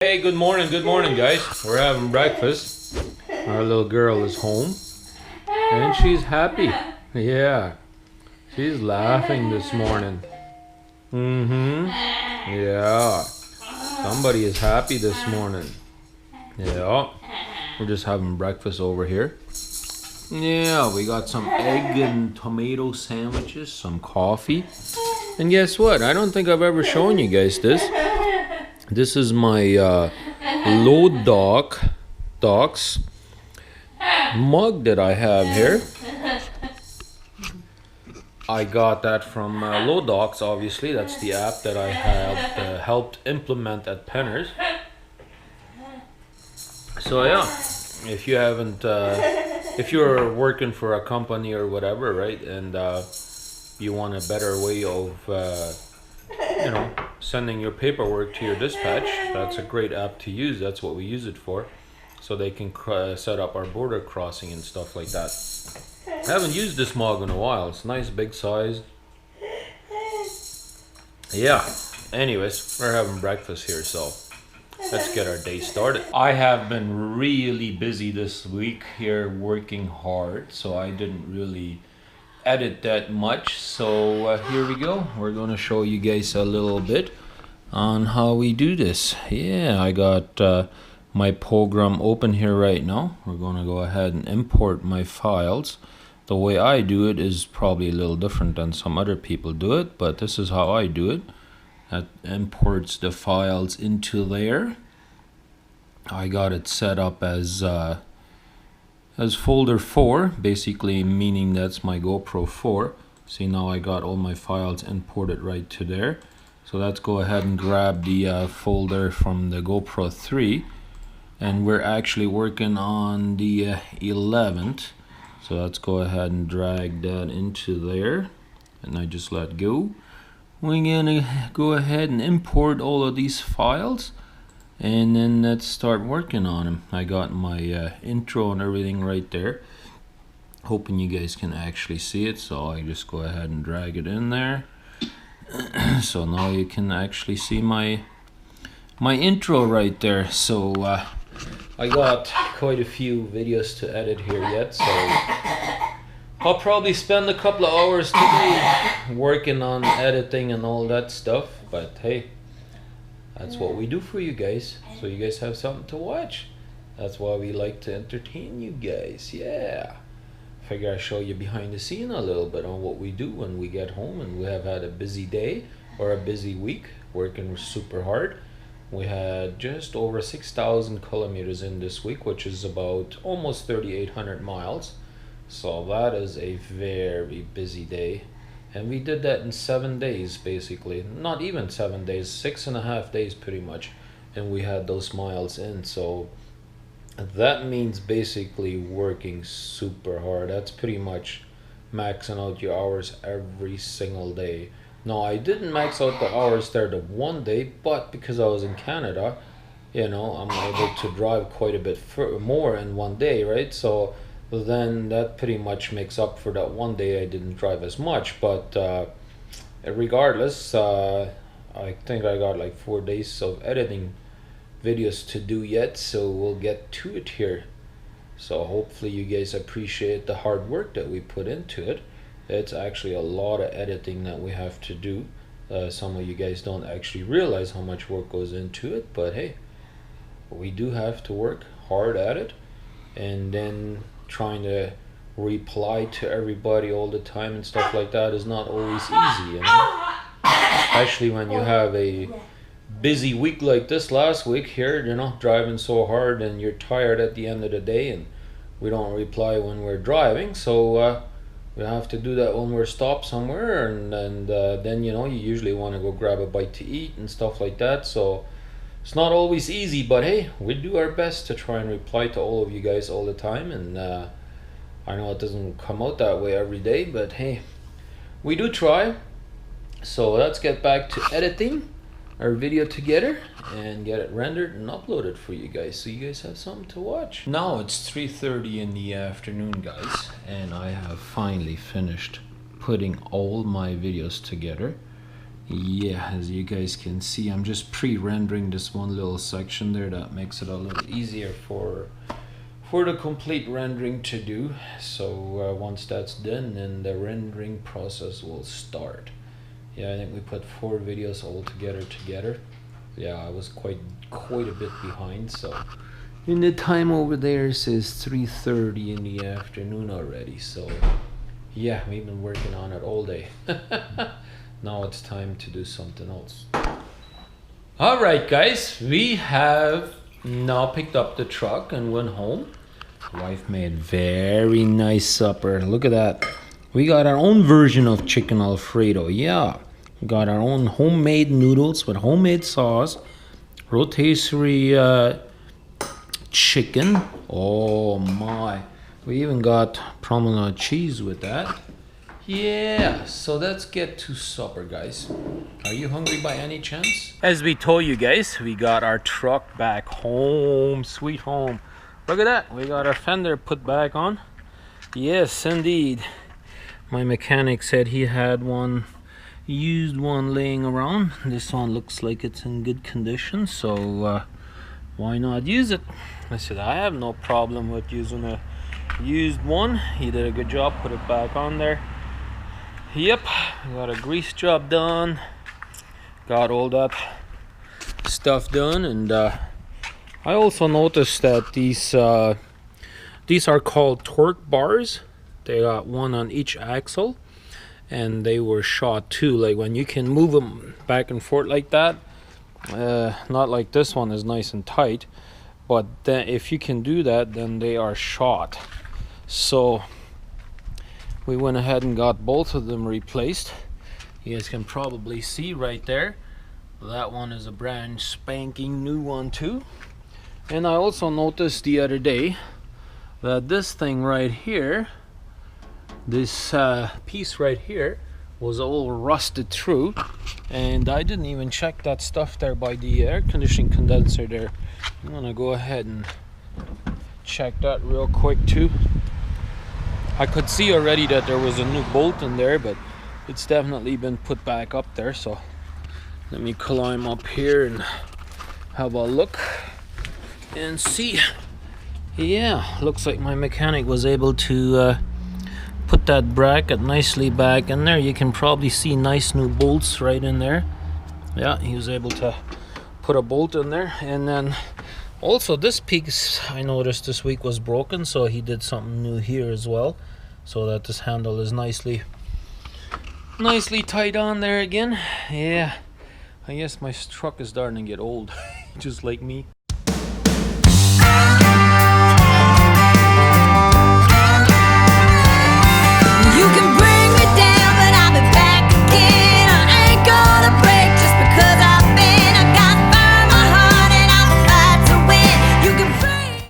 Okay, good morning, guys. We're having breakfast. Our little girl is home, and she's happy. Yeah, she's laughing this morning. Yeah, somebody is happy this morning. Yeah, we're just having breakfast over here. Yeah, we got some egg and tomato sandwiches, some coffee. And guess what? I don't think I've ever shown you guys this. This is my Docks mug that I have here. I got that from Docks, obviously. That's the app that I have helped implement at Penner's. So yeah, if you haven't, if you're working for a company or whatever, right, and you want a better way of, you know, sending your paperwork to your dispatch, that's a great app to use. That's what we use it for, so they can set up our border crossing and stuff like that. I haven't used this mug in a while. It's nice, big size. Yeah, anyways, we're having breakfast here, so let's get our day started. I have been really busy this week here, working hard, so I didn't really edit that much. So here we go. We're going to show you guys a little bit on how we do this. Yeah, I got my program open here right now. We're going to go ahead and import my files. The way I do it is probably a little different than some other people do it, but this is how I do it. That imports the files into there. I got it set up as folder 4, basically meaning that's my GoPro 4. See, now I got all my files imported right to there. So let's go ahead and grab the folder from the GoPro 3, and we're actually working on the 11th. So let's go ahead and drag that into there, and I just let go. We're gonna go ahead and import all of these files, and then let's start working on them. I got my intro and everything right there. Hoping you guys can actually see it, so I just go ahead and drag it in there. So now you can actually see my intro right there. So I got quite a few videos to edit here yet, so I'll probably spend a couple of hours today working on editing and all that stuff, but hey, that's what we do for you guys, so you guys have something to watch. That's why we like to entertain you guys. Yeah, figure I'd show you behind the scene a little bit on what we do when we get home and we have had a busy day or a busy week working super hard. We had just over 6,000 kilometers in this week, which is about almost 3,800 miles. So that is a very busy day. And we did that in 7 days, basically. Not even 7 days, 6.5 days pretty much. And we had those miles in. So that means basically working super hard. That's pretty much maxing out your hours every single day. No, I didn't max out the hours there the one day, but because I was in Canada, you know, I'm able to drive quite a bit more in one day, right? So then that pretty much makes up for that one day I didn't drive as much. But regardless, I think I got like 4 days of editing videos to do yet, so we'll get to it here. So hopefully you guys appreciate the hard work that we put into it. It's actually a lot of editing that we have to do. Some of you guys don't actually realize how much work goes into it, but hey, we do have to work hard at it. And then trying to reply to everybody all the time and stuff like that is not always easy, you know? Especially when you have a busy week like this last week here, you know, driving so hard and you're tired at the end of the day, and we don't reply when we're driving, so we have to do that when we're stopped somewhere, and then, you know, you usually want to go grab a bite to eat and stuff like that. So it's not always easy, but hey, we do our best to try and reply to all of you guys all the time. And I know it doesn't come out that way every day, but hey, we do try. So let's get back to editing our video together and get it rendered and uploaded for you guys, so you guys have something to watch. Now it's 3:30 in the afternoon, guys, and I have finally finished putting all my videos together. Yeah, as you guys can see, I'm just pre-rendering this one little section there. That makes it a little easier for the complete rendering to do. So once that's done, then the rendering process will start. Yeah, I think we put 4 videos all together. Yeah, I was quite a bit behind, so. And the time over there says 3:30 in the afternoon already, so yeah, we've been working on it all day. Now it's time to do something else. Alright guys, we have now picked up the truck and went home. Wife made very nice supper. Look at that. We got our own version of chicken Alfredo. Yeah, we got our own homemade noodles with homemade sauce, rotisserie chicken. Oh my, we even got promenade cheese with that. Yeah, so let's get to supper, guys. Are you hungry by any chance? As we told you guys, we got our truck back home, sweet home. Look at that, we got our fender put back on. Yes, indeed. My mechanic said he had one used one laying around. This one looks like it's in good condition, so why not use it? I said I have no problem with using a used one. He did a good job, put it back on there. Yep, got a grease job done, got all that stuff done, and I also noticed that these are called torque bars. They got one on each axle, and they were shot too. Like when you can move them back and forth like that, not like this one is nice and tight, but then if you can do that, then they are shot. So we went ahead and got both of them replaced. You guys can probably see right there, that one is a brand spanking new one too. And I also noticed the other day that this thing right here, this piece right here, was all rusted through, and I didn't even check that stuff there by the air conditioning condenser there. I'm gonna go ahead and check that real quick too. I could see already that there was a new bolt in there, but it's definitely been put back up there. So let me climb up here and have a look and see. Yeah, looks like my mechanic was able to put that bracket nicely back in there. You can probably see nice new bolts right in there. Yeah, he was able to put a bolt in there. And then also this piece I noticed this week was broken, so he did something new here as well, so that this handle is nicely tied on there again. Yeah, I guess my truck is starting to get old, just like me.